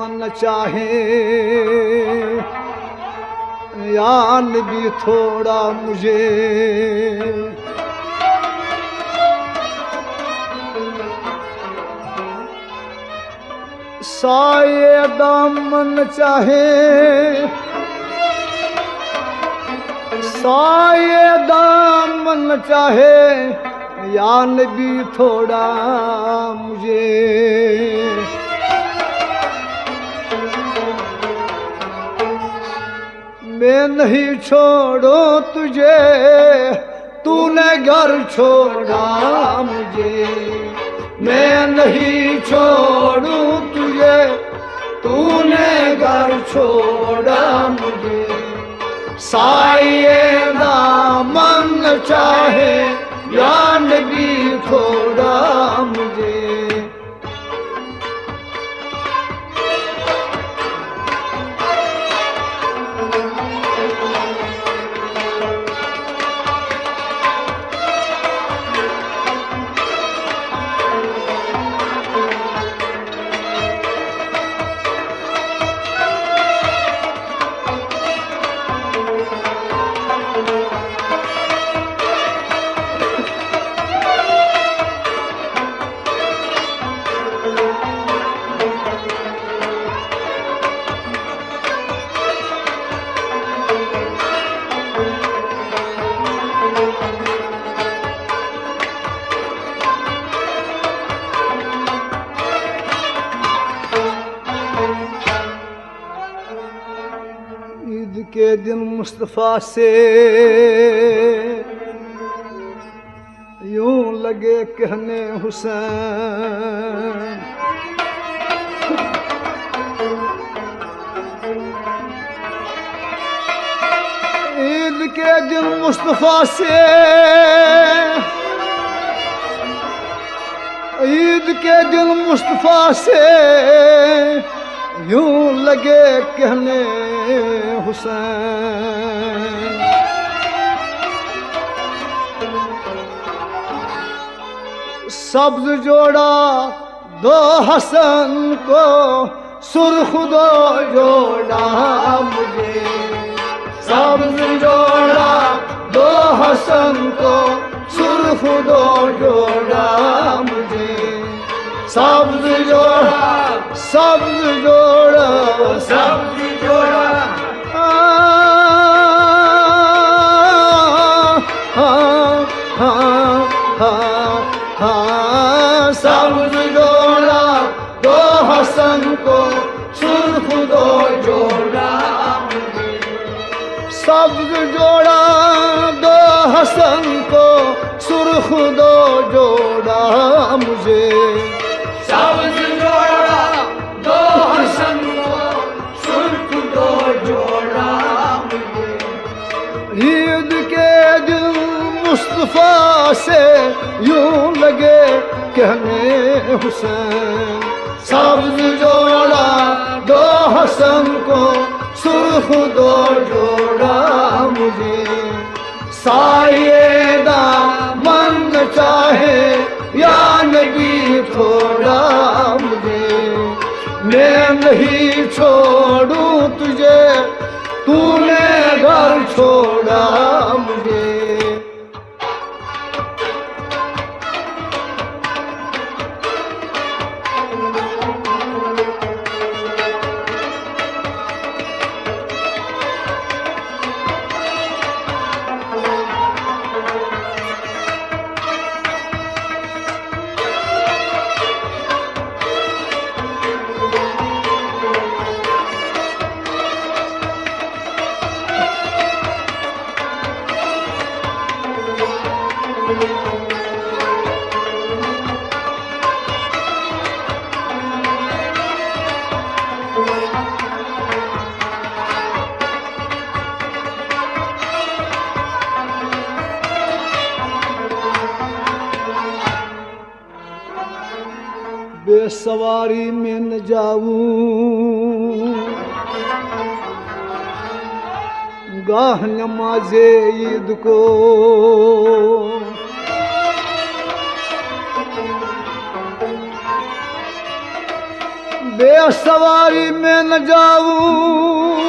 दामन चाहे यान भी थोड़ा मुझे। साये दामन चाहे साये दामन चाहे यान भी थोड़ा मुझे। मैं नहीं छोड़ो तुझे तूने घर छोड़ा मुझे। मैं नहीं छोड़ू तुझे तूने घर छोड़ा मुझे। साये दामन चाहे यान भी थोड़ा मुझे। ईद के दिन मुस्तफ़ा से यूं लगे कहने हुसैन। ईद के दिन मुस्तफ़ा से ईद के दिन मुस्तफ़ा से यूं लगे कहने हुसैन। सब्ज जोड़ा दो हसन को सुर्ख दो जोड़ा मुझे। सब्ज जोड़ा दो हसन को सुर्ख दो जोड़ा मुझे। सब्ज जोड़ा सब्ज जोड़ा सब्ज जोड़ा सब्ज जोड़ा दो हसन को सुर्ख दो जोड़ा। सब्ज जोड़ा दो हसन को सुर्ख दो जोड़ा मुझे। सब्ज जोड़ा दो हसन को सुर्ख दो जोड़ा मुझे। ईद के दिन मुस्तफ़ा से यूं लगे कहने हुसैन। सब्ज जोड़ा दो हसन को सुर्ख दो जोड़ा मुझे। साये दामन चाहे यान भी थोड़ा मुझे। मैं नहीं छोड़ू तुझे तूने घर छोड़ा मुझे। बेसवारी में न जाऊं गाह नमाज़े ईद को। बेसवारी में न जाऊं,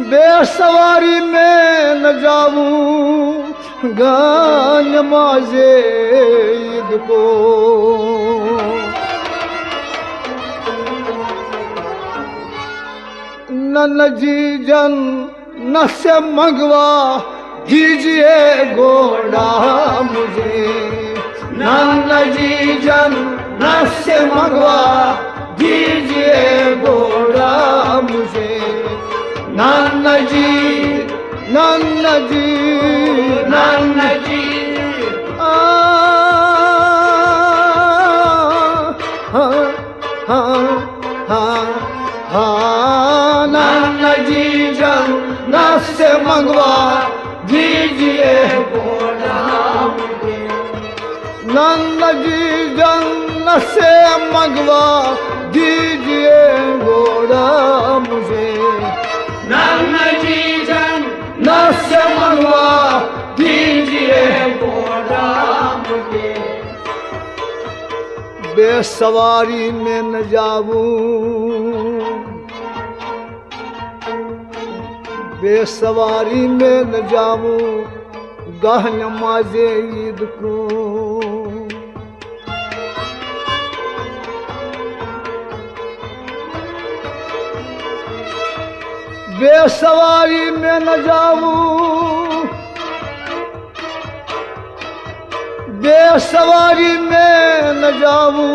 बेसवारी में न जाऊं गान नमाज़े ईद को। नन जी जन न से मंगवा दीजिए घोड़ा मुझे, नन जी जन न से मंगवा दीजिए घोड़ा मुझे। नाना जी, नाना जी, नाना जी, नाना जी जन्ना से मंगवा दीजिए घोड़ा मुझे। नाना जी जन्ना से मंगवा दीजिए घोड़ा मुझे। नाना जी जन्ना से मंगवा दीजिए घोड़ा मुझे। बेसवारी में न जाऊं, बेसवारी में न जाऊं गाह नमाज़े ईद को। बेसवारी में न जाऊं, बेसवारी में न जाऊं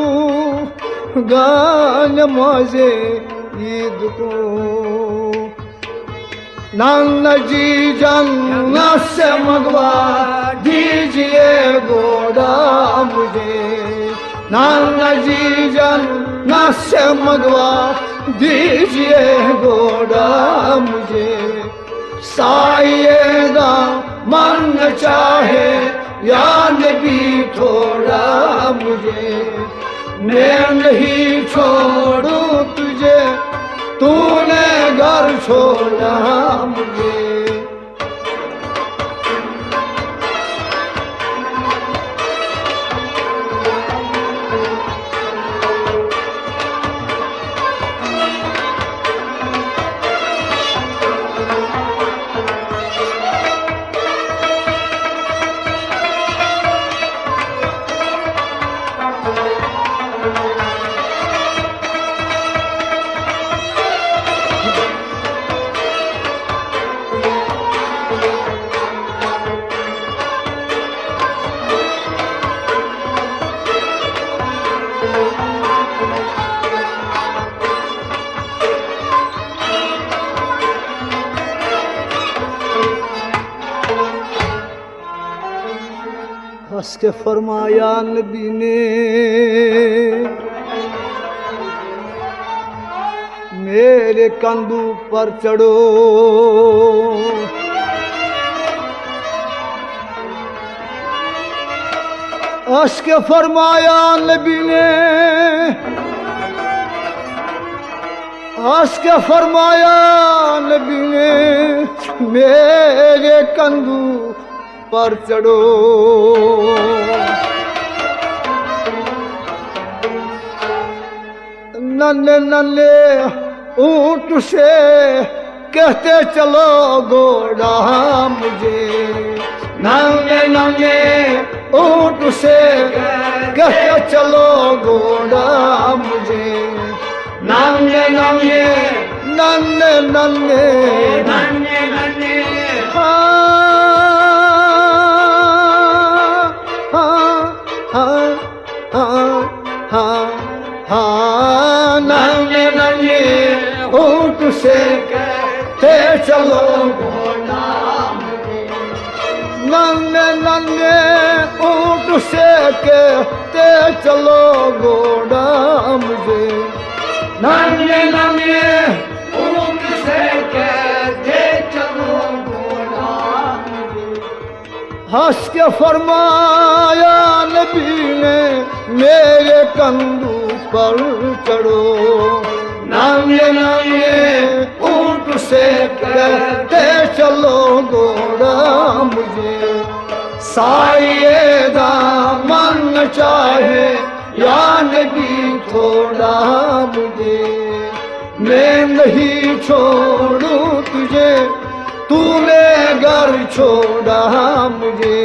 गाह नमाज़े ईद को। नाना जी जन्ना से मंगवा दीजिए घोड़ा मुझे। नाना जी जन्ना से मंगवा दीजिए घोड़ा मुझे। सायेगा मन चाहे या नबी थोड़ा मुझे। मैं नहीं छोड़ूं तुझे, तूने घर छोड़ा मुझे। हंस के फरमाया नबी ने मेरे कंधों पर चढ़ो। हंस के फरमाया नबी ने, हंस के फरमाया नबी ने मेरे कंधों पर चढ़ो। नन्हे नन्हे ऊंट से कहते चलो घोड़ा मुझे। नन्हे नन्हे ऊंट से कहते चलो घोड़ा मुझे। नन्हे नन्हे नन्हे नन्हे नन्हे नन्हे नन्हे नन्हे ऊंट से कहते चलो घोड़ा मुझे। नन्हे नन्हे ऊंट से कहते चलो घोड़ा मुझे। नन्हे नन्हे ऊंट से कहते चलो घोड़ा मुझे। हंस के फरमाया नबी ने मेरे कंधों पर चढ़ो। नन्हे नन्हे ऊंट से कहते चलो घोड़ा मुझे। साये दामन चाहे या नबी थोड़ा मुझे, मैं नहीं छोड़ूं तुझे, तूने घर छोड़ा मुझे।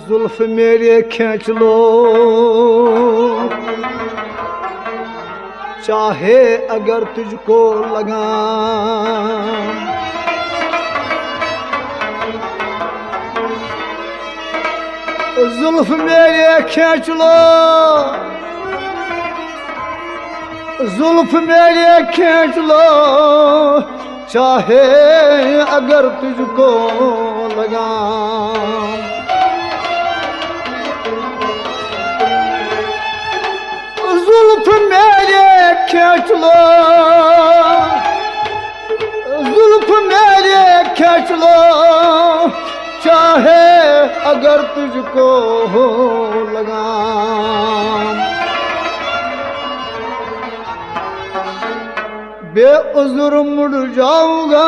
जुल्फ मेरे खींच लो, चाहे अगर तुझको लगा, जुल्फ मेरे खींच लो, जुल्फ मेरे खींच लो, चाहे अगर तुझको लगा। जुल्फ मेरे खींच लो, जुल्फ मेरे खींच लो, चाहे अगर तुझको लगा। बेउज़्र मुड़ जाऊंगा,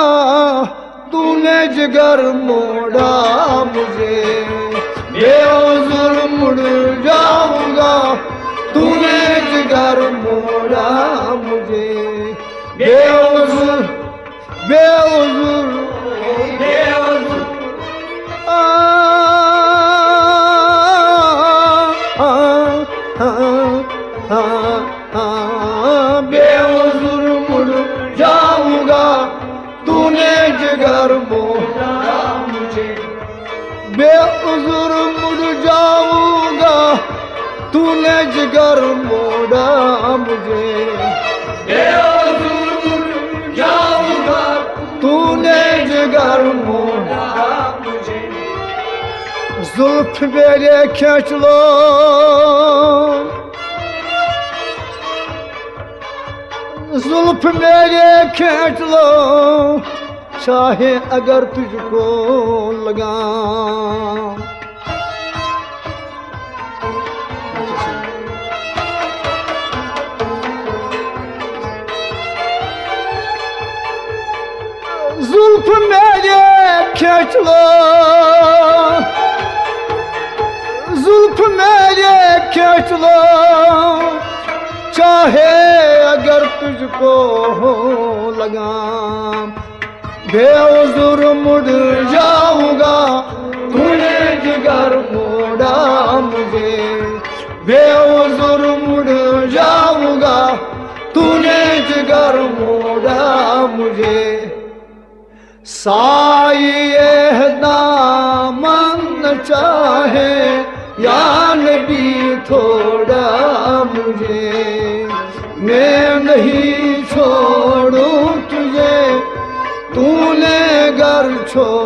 तूने जिगर मोड़ा मुझे, बेउज़्र मुड़ जाऊंगा, तूने जिगर मोड़ा मुझे। बेउज़्र बेउज़्र बेउज़्र बेउज़्र मुड़ जाऊंगा, तूने जिगर मोड़ा मुझे। बेउज़्र मुड़ जाऊंगा, तूने जिगर मोड़ा मुझे। बेउज़्र मुड़ जाऊंगा, तूने जिगर मोड़ा मुझे। जुल्फ मेरे खींच लो, जुल्फ मेरे खींच लो, चाहे अगर तुझको लगा। जुल्फ मेरे खींच लो, जुल्फ मेरे खींच लो, चाहे अगर तुझको लगा। बेउज़्र मुड़ जाऊंगा, तूने जिगर मोड़ा मुझे। बेउज़्र मुड़ जाऊंगा, तूने जिगर मोड़ा मुझे। साये दामन चाहे या नबी थोड़ा मुझे, मैं नहीं छोड़ूं तुझे, तूने घर छोड़ा।